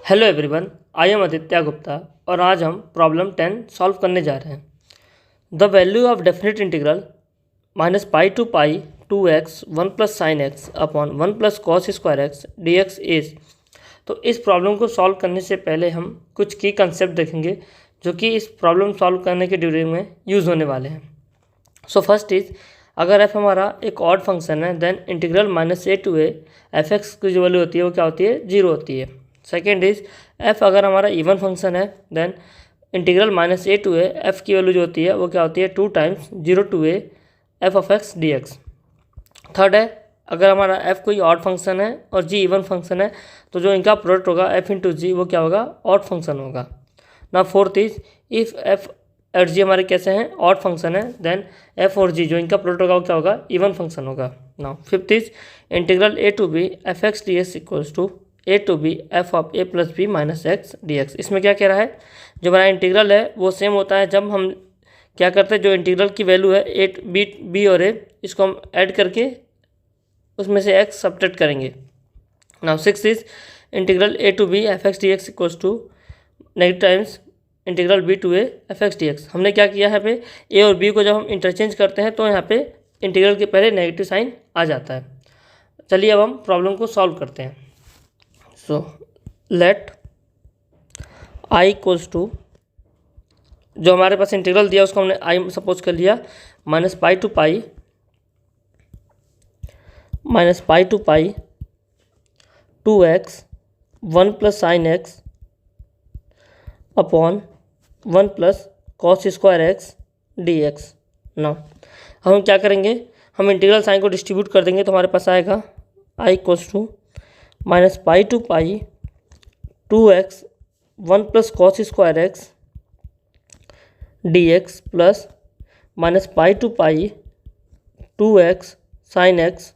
Hello everyone, I am Aditya Gupta और आज हम प्रॉब्लम 10 सॉल्व करने जा रहे हैं। The value of definite integral minus pi to pi 2x 1 plus sine x upon 1 plus cos square x d x is. तो इस प्रॉब्लम को सॉल्व करने से पहले हम कुछ की कंसेप्ट देखेंगे जो कि इस प्रॉब्लम सॉल्व करने के ड्यूरिंग में यूज़ होने वाले हैं। सो फर्स्ट इज, अगर f हमारा एक ऑड फंक्शन है then integral minus a to a f x की जो वैल्यू होती है वो क्या होती है, 0 होती है। सेकेंड इज, f अगर हमारा इवन फंक्शन है then integral minus a to a f की वैल्यू जो होती है वो क्या होती है, 2 times 0 to a f of x d x. Third है, अगर हमारा f कोई ऑड फंक्शन है और g इवन फंक्शन है तो जो इनका प्रोडक्ट होगा f इंटू जी वो क्या होगा, ऑड फंक्शन होगा ना। फोर्थ इज, इफ़ f और g हमारे कैसे हैं, ऑड फंक्शन है देन f और g जो इनका प्रोडक्ट होगा वो क्या होगा, इवन फंक्शन होगा ना। Fifth is, integral a to b f x d x equals to a to b f of a plus b minus x d x. इसमें क्या कह रहा है, जो हमारा इंटीग्रल है वो सेम होता है जब हम क्या करते हैं, जो इंटीग्रल की वैल्यू है ए बी और ए, इसको हम ऐड करके उसमें से एक्स सब्ट्रैक्ट करेंगे ना। Six is, integral a to b f x d x equals to negative times integral b to a f x d x. हमने क्या किया है पे, ए और बी को जब हम इंटरचेंज करते हैं तो यहाँ पे इंटीग्रल के पहले नेगेटिव साइन आ जाता है। चलिए अब हम प्रॉब्लम को सॉल्व करते हैं। So let I equals to, जो हमारे पास इंटीग्रल दिया उसको हमने आई सपोज कर लिया, minus pi to pi 2x 1 plus sine x upon 1 plus cos square x d x ना। हम क्या करेंगे, हम इंटीग्रल साइन को डिस्ट्रीब्यूट कर देंगे तो हमारे पास आएगा I equals to minus pi to pi 2x 1 plus cos square x d x plus minus pi to pi 2x sine x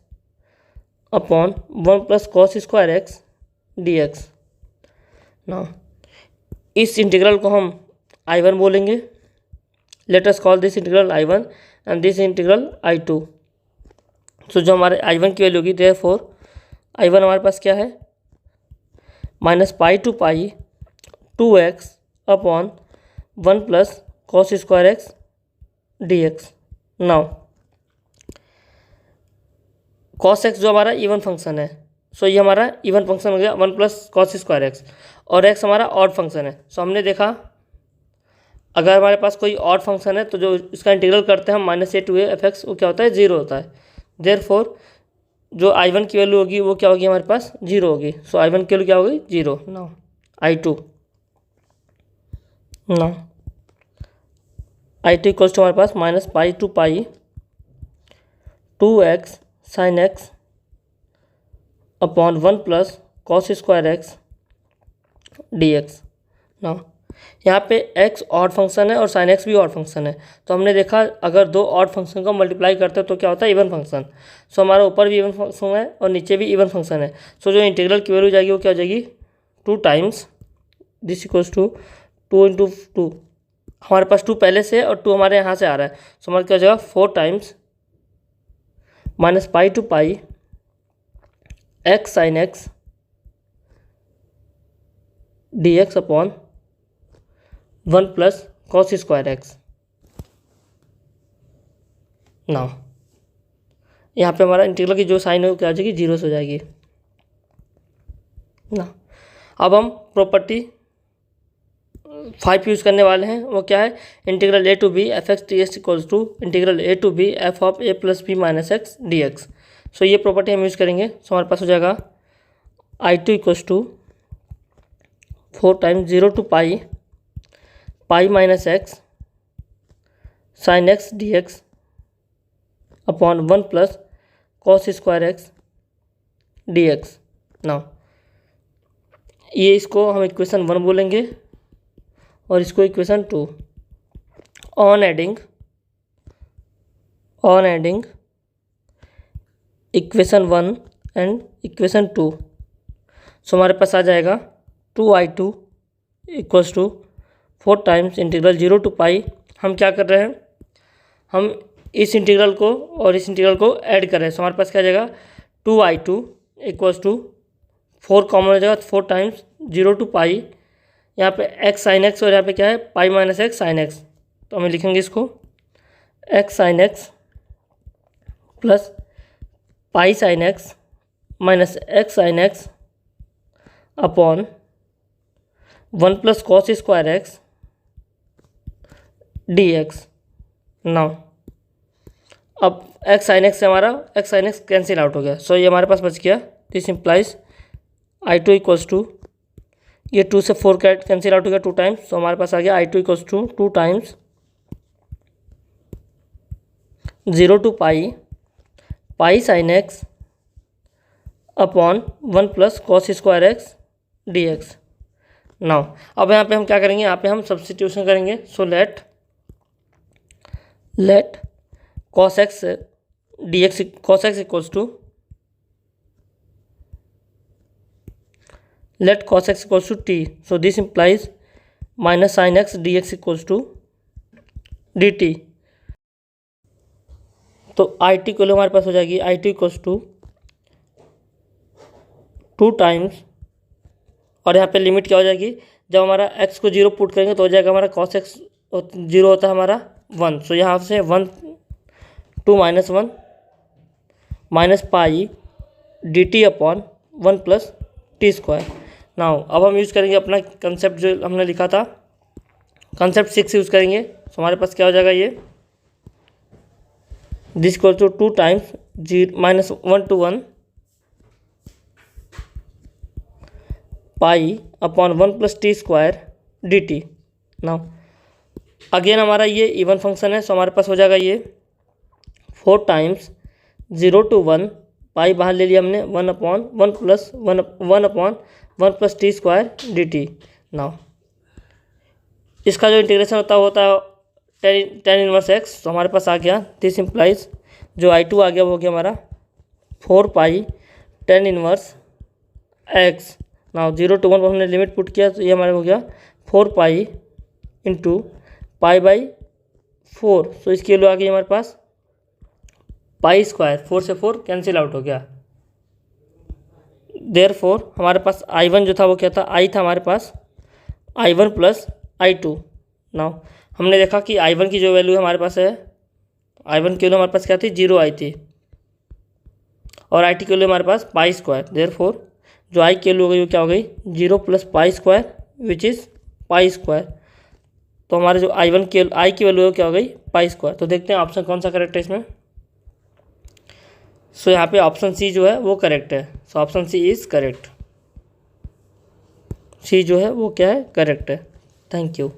upon 1 plus cos square x d x ना। इस integral को हम I1 बोलेंगे। Let us call this integral I1 and this integral I2। सो जो हमारे I1 की value होगी, देयरफॉर I1 हमारे पास क्या है, minus pi to pi 2x upon 1 plus cos square x d x. Now cos x जो हमारा इवन फंक्शन है, सो ये हमारा इवन फंक्शन हो गया 1 प्लस कॉस स्क्वायर एक्स, और एक्स हमारा ऑड फंक्शन है। सो हमने देखा अगर हमारे पास कोई ऑड फंक्शन है तो जो इसका इंटीग्रल करते हैं हम minus a to a f x, वो क्या होता है, 0 होता है। देयरफॉर जो I1 की वैल्यू होगी वो क्या होगी, हमारे पास 0 होगी। सो I1 की वैल्यू क्या होगी, 0 ना। I2 ना, I2 इक्वल्स टू हमारे पास minus pi to pi 2x sine x upon 1 plus cos square x d x ना। यहाँ पे x ऑड फंक्शन है और साइन x भी ऑड फंक्शन है, तो हमने देखा अगर दो ऑड फंक्शन को मल्टीप्लाई करते हैं तो क्या होता है, इवन फंक्शन। सो हमारा ऊपर भी इवन फंक्शन है और नीचे भी इवन फंक्शन है। सो जो इंटीग्रल की वैल्यू जाएगी वो क्या हो जाएगी, 2 times this equals to 2 into 2, हमारे पास 2 पहले से और 2 हमारे यहाँ से आ रहा है। सो हमारा क्या हो जाएगा, 4 times minus pi to pi x sine x d x upon 1 plus cos square x ना। यहाँ पे हमारा इंटीग्रल की जो साइन है वो क्या हो जाएगी, 0 से हो जाएगी ना। अब हम प्रॉपर्टी 5 यूज़ करने वाले हैं, वो क्या है, integral a to b f x d x equals to integral a to b f of a plus b minus x d x. So ये प्रॉपर्टी हम यूज़ करेंगे। सो हमारे पास हो जाएगा I2 equals to 4 times 0 to pi minus x sine x d x upon 1 plus cos square x d x ना। ये इसको हम इक्वेशन 1 बोलेंगे और इसको equation 2। On adding equation 1 and equation 2, so हमारे पास आ जाएगा 2I2 equals to 4 times integral 0 to pi. हम क्या कर रहे हैं, हम इस इंटीग्रल को और इस इंटीग्रल को ऐड कर रहे हैं। सो हमारे पास क्या आ जाएगा, 2I2 इक्वल्स टू 4 कॉमन हो जाएगा, 4 टाइम्स 0 to पाई, यहाँ पे एक्स साइन एक्स और यहाँ पे क्या है pi minus x sine x, तो हमें लिखेंगे इसको x sine x plus pi sine x minus x sine x upon 1 plus cos square x d x. Now अब एक्स साइन एक्स से हमारा x sine x cancel out हो गया, सो ये हमारे पास बच गया। This implies I two equals to, ये 2 से 4 कैंसिल आउट हो गया 2 टाइम्स, सो हमारे पास आ गया I two equals to 2 times 0 to pi sine x upon 1 plus cos square x d x. Now अब यहाँ पे हम क्या करेंगे, यहाँ पे हम सब्सटीट्यूशन करेंगे। So let cos x d x cos x equals to let cos x equals to t, so this implies minus sin x dx equals to dt। तो आई टी को हमारे पास हो जाएगी I t equals to 2 times, और यहाँ पे limit क्या हो जाएगी, जब हमारा x को 0 पुट करेंगे तो हो जाएगा हमारा cos x 0 होता है हमारा 1, सो यहाँ से 1 2 minus 1 minus pi D T upon 1 plus t square. Now अब हम यूज़ करेंगे अपना कंसेप्ट जो हमने लिखा था, कंसेप्ट 6 यूज़ करेंगे। तो हमारे पास क्या हो जाएगा, ये this equal to 2 times minus 1 to 1 pi upon 1 plus t square d t. Now again हमारा ये इवन फंक्शन है, सो हमारे पास हो जाएगा ये 4 टाइम्स 0 to 1 पाई बाहर ले लिया हमने 1 upon 1 plus 1 upon 1 plus t square d t. Now इसका जो इंटीग्रेशन होता है टेन इनवर्स एक्स, तो हमारे पास आ गया। दिस इम्प्लाइज जो आई टू आ गया वो हो गया हमारा 4 pi tan inverse x. Now 0 to 1 पर हमने लिमिट पुट किया, तो ये हमारे हो गया 4 पाई इंटू पाई बाई 4, सो इसकी वैल्यू आ गई हमारे पास पाई स्क्वायर, 4 से 4 कैंसिल आउट हो गया। देयरफॉर हमारे पास I1 जो था वो क्या था, I था हमारे पास I1 प्लस I2। नाउ हमने देखा कि I1 की जो वैल्यू हमारे पास है, I1 की वैल्यू हमारे पास क्या थी 0 आई थी, और IT की वैल्यू हमारे पास पाई स्क्वायर। देयरफॉर जो I की वैल्यू हो गई वो क्या हो गई 0 plus pi square which is pi square. तो हमारे जो I की वैल्यू क्या हो गई पाई स्क्वायर। तो देखते हैं ऑप्शन कौन सा करेक्ट है इसमें। सो यहाँ पे ऑप्शन सी जो है वो करेक्ट है, so option C is correct, C जो है वो क्या है करेक्ट है। Thank you.